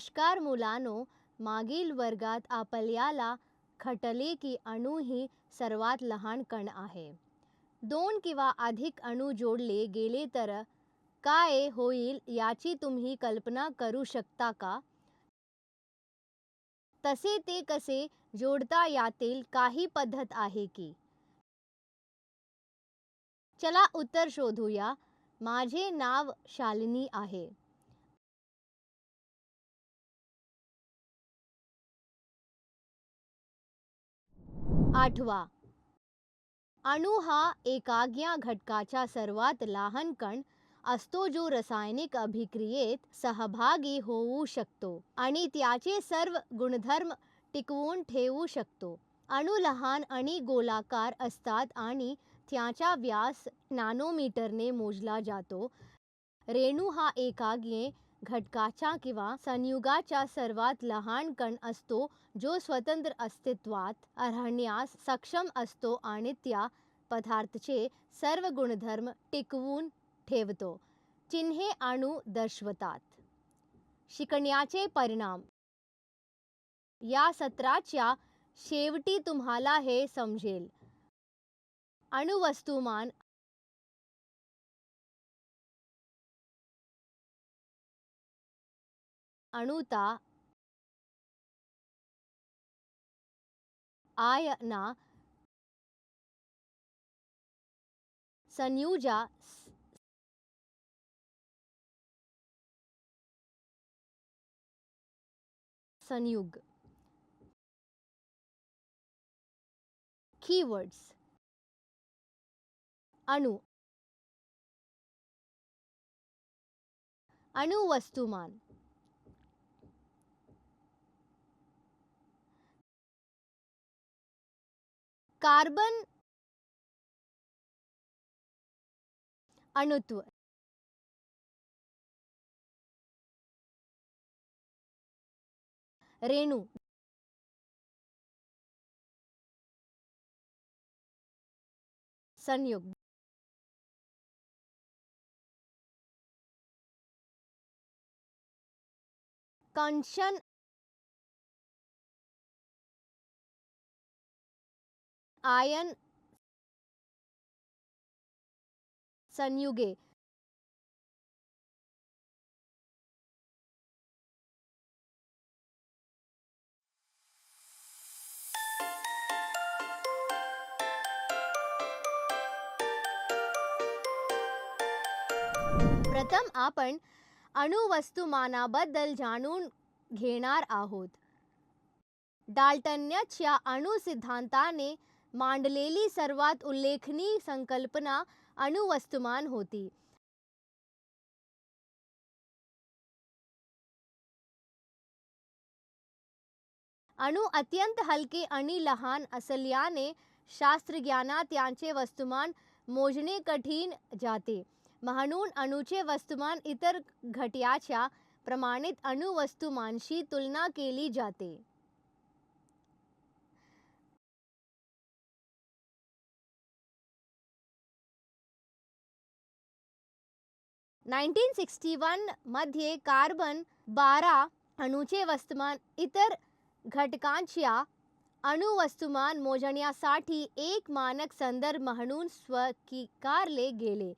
नमस्कार मुलांनो, मागील वर्गात आपल्याला खटले की अणू ही सर्वात लहान कण आहे. दोन किंवा अधिक अणू जोडले गेले तर काय होईल याची तुम्ही कल्पना करू शकता का? तसे ते कसे जोडता यातील काही पद्धत आहे की? चला उत्तर शोधूया. माझे नाव शालिनी आहे. आठवा, अणू हा एकाग्या घटकाचा सर्वात लहान कण असतो जो रासायनिक अभिक्रियेत सहभागी होऊ शकतो आणि त्याचे सर्व गुणधर्म टिकवून ठेवू शकतो. अणू लहान आणि गोलाकार असतात आणि त्याचा व्यास नॅनोमीटरने मोजला जातो. रेणू हा एकाग्य घटकाचा किंवा संयुगाचा सर्वात लहान कण असतो जो स्वतंत्र अस्तित्वात राहण्यास सक्षम असतो आणि त्या पदार्थाचे सर्व गुणधर्म टिकवून ठेवतो. चिन्हे अणू दर्शवतात. शिकण्याचे परिणाम. या सत्राच्या शेवटी तुम्हाला हे समजेल. अणुवस्तुमान अणुता आयना संयुजा संयुग. कीवर्ड्स. अणु, अणुवस्तुमान, कार्बन अणुत्व, रेणू, संयुग, कंशन, आयन संयुगे. प्रथम आपण अणुवस्तुमानाबद्दल जाणून घेणार आहोत. डाल्टनच्या अणु सिद्धांताने मांडलेली सर्वात उल्लेखनीय संकल्पना अणुवस्तुमान होती. अणू अत्यंत हलके आणि लहान असल्याने शास्त्रज्ञांना त्यांचे वस्तुमान मोजणे कठीण जाते. म्हणून अणूचे वस्तुमान इतर घटकाच्या प्रमाणित अणुवस्तुमानाशी तुलना केली जाते. मध्ये कार्बन 12 अणूचे वस्तुमान इतर घटकांच्या अणुवस्तुमान मोजण्यासाठी एक मानक संदर्भ म्हणून स्वीकारले गेले.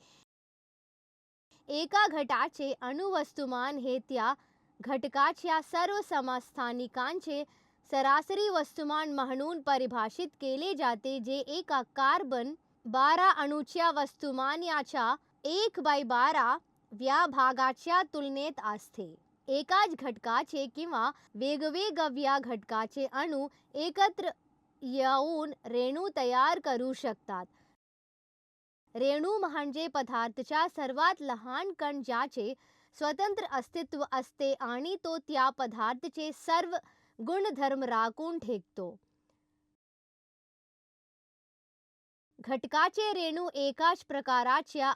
एका घटकाचे अणुवस्तुमान हे त्या घटकाच्या सर्व समस्थानिकांचे सरासरी वस्तुमान म्हणून परिभाषित केले जाते जे एका कार्बन 12 अणूच्या वस्तुमानाच्या 1/12 व्या भागाच्या तुलनेत असते. एकाच घटकाचे किंवा वेगवेगळ्या घटकाचे अणू एकत्र येऊन रेणू तयार करू शकतात. रेणू म्हणजे पदार्थाचा सर्वात लहान कण ज्याचे स्वतंत्र अस्तित्व असते आणि तो त्या पदार्थाचे सर्व गुणधर्म राखून ठेवतो. घटकाचे रेणू एकाच प्रकारच्या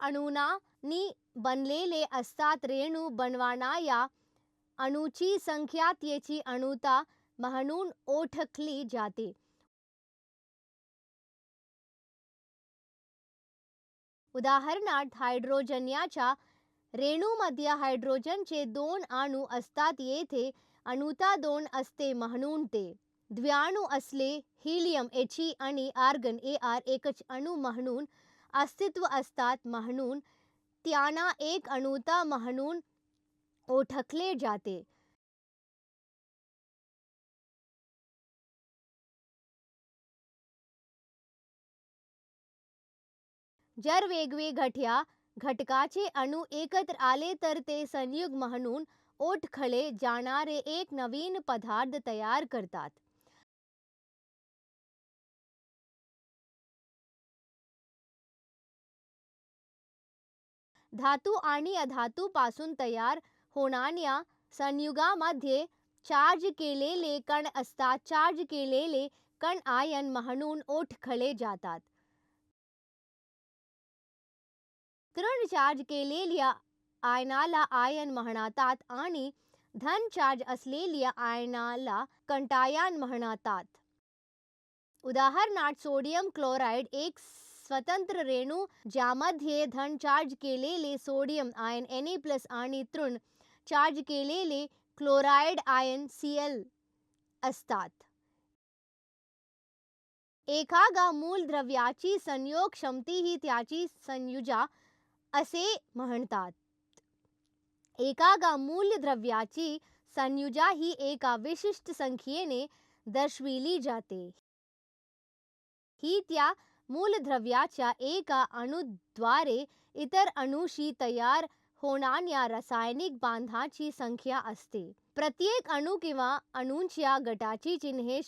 अणूंनी बनलेले असतात. रेणू बनवणाऱ्या अणूची संख्या त्याची अणुता म्हणून ओळखली जाते. उदाहरणार्थ हायड्रोजनच्या रेणूमध्ये हायड्रोजनचे 2 अणू असतात. येथे अणुता 2 असते म्हणून ते द्विअणू असले. हिलियम He आणि आर्गन Ar एकच अणू म्हणून अस्तित्व असतात म्हणून त्यांना एक अणुता म्हणून ओळखले जाते. जर वेगवेगळ्या घटकाचे अणू एकत्र आले तर ते संयुग म्हणून ओळखले जाणारे एक नवीन पदार्थ तयार करतात. धातू आणि अधातूपासून तयार होणाऱ्या संयुगामध्ये चार्ज केलेले कण असतात. चार्ज केलेले कण आयन म्हणून ओळखले जातात. ऋण चार्ज केलेल्या आयनाला आयन म्हणतात आणि धन चार्ज असलेल्या आयनाला कॅटायन म्हणतात. उदाहरणार्थ सोडियम क्लोराईड एक स्वतंत्र रेणू ज्यामध्ये धन चार्ज केलेले सोडियम आयन Na+ आणि ऋण चार्ज केलेले क्लोराईड आयन Cl असतात. एखाद्या मूलद्रव्याची संयोग क्षमता ही त्याची संयुजा असे म्हणतात. एखाद्या मूलद्रव्याची संयुजा ही एका विशिष्ट संख्येने दर्शविली जाते. ही त्या मूलद्रव्याच्या एका अणूद्वारे इतर अणूशी तयार होणाऱ्या रासायनिक बंधाची संख्या असते. प्रत्येक अणू किंवा अणूंच्या गटाची चिन्हे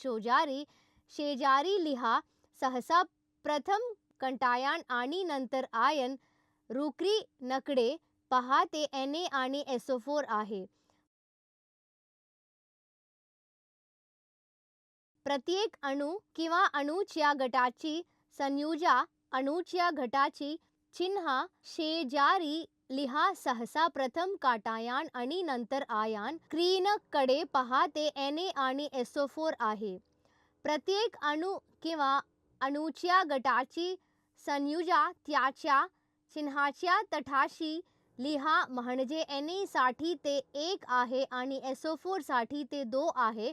शेजारी लिहा. सहसा प्रथम कॅटायन आणि नंतर आयन रुक्मिणीकडे पहा. ते Na आणि SO4 आहे. प्रत्येक अणू किंवा अणूच्या गटाची संयुजा अणूच्या गटाची चिन्ह शेजारी लिहा. सहसा प्रथम कॅटायन आणि नंतर आयन रुक्मिणीकडे पहा. ते Na आणि SO4 आहे. प्रत्येक अणू किंवा अणूच्या गटाची संयुजा त्याच्या चिन्हाच्या तळाशी लिहा. म्हणजे Na साठी ते 1 आहे आणि SO4 साठी ते 2 आहे.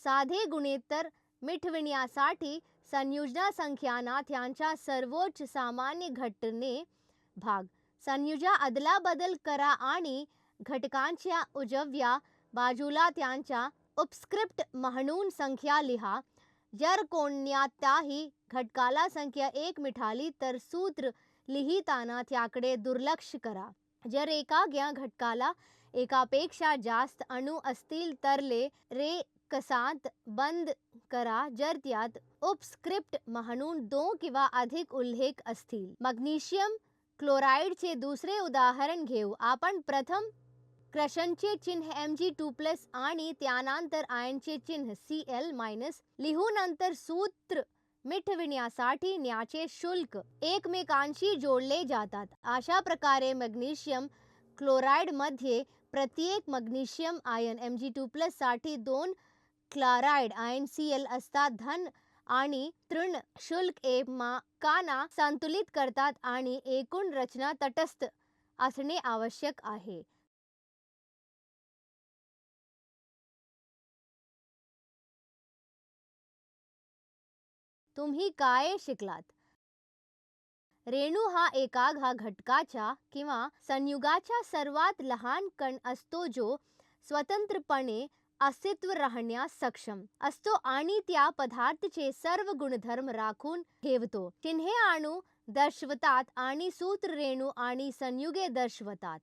साधे गुणोत्तर मिळविण्यासाठी संयुजा संख्यांना त्यांच्या सर्वोच्च सामान्य घटाने भाग. संयुजा अदलाबदल करा आणि घटकांच्या उजव्या बाजूला त्यांच्या उपस्क्रिप्ट म्हणून संख्या लिहा. जर कोणत्याही घटकाला संख्या 1 मिळाली तर सूत्र लिहिताना त्याकडे दुर्लक्ष करा. जर एखाद्या घटकाला एकापेक्षा जास्त अणू असतील तर रेखांकन बंद करा. जर त्यात उपस्क्रिप्ट म्हणून 2 किंवा अधिक उल्लेख असतील. मॅग्नेशियम क्लोराईडचे दुसरे उदाहरण घेऊ. आपण प्रथम क्रिस्टलचे चिन्ह Mg2+ आणि त्यानंतर आयनचे चिन्ह Cl- लिहू. नंतर सूत्र मिळविण्यासाठी न्याचे शुल्क एकमेकांशी जोडले जातात. अशा प्रकारे मॅग्नेशियम क्लोराईडमध्ये प्रत्येक मॅग्नेशियम आयन Mg2+ साठी 2 क्लोराईड आयन Cl असतात. धन आणि ऋण शुल्क एकमेकांना संतुलित करतात आणि एकूण रचना तटस्थ असणे आवश्यक आहे. तुम्ही काय शिकलात? रेणू हा एखाद्या घटकाचा किंवा संयुगाचा सर्वात लहान कण असतो जो स्वतंत्रपणे अस्तित्व राहण्यास सक्षम असतो आणि त्या पदार्थाचे सर्व गुणधर्म राखून ठेवतो. चिन्हे अणू दर्शवतात आणि सूत्र रेणू आणि संयुगे दर्शवतात.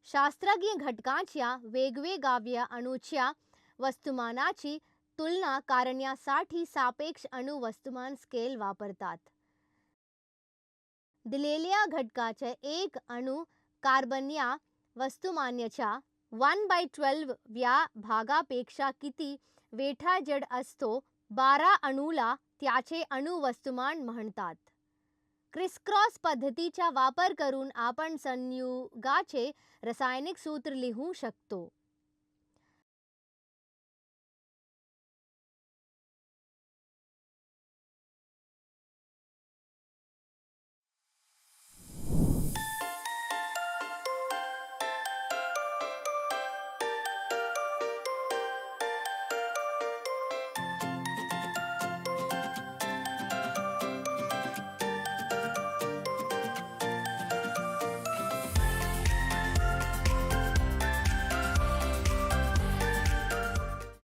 शास्त्रज्ञ घटकांच्या वेगवेगळ्या अणूंच्या वस्तुमानाची तुलना करण्यासाठी सापेक्ष अणु वस्तुमान स्केल वापरतात. दिलेल्या घटकाचा एक अणू कार्बनच्या वस्तुमानाच्या 1/12 व्या भागापेक्षा किती वेळा जड असतो. 12 अणूला त्याचे अणु वस्तुमान म्हणतात. क्रिसक्रॉस पद्धतीचा वापर करून आपण संयुगाचे रासायनिक सूत्र लिहू शकतो.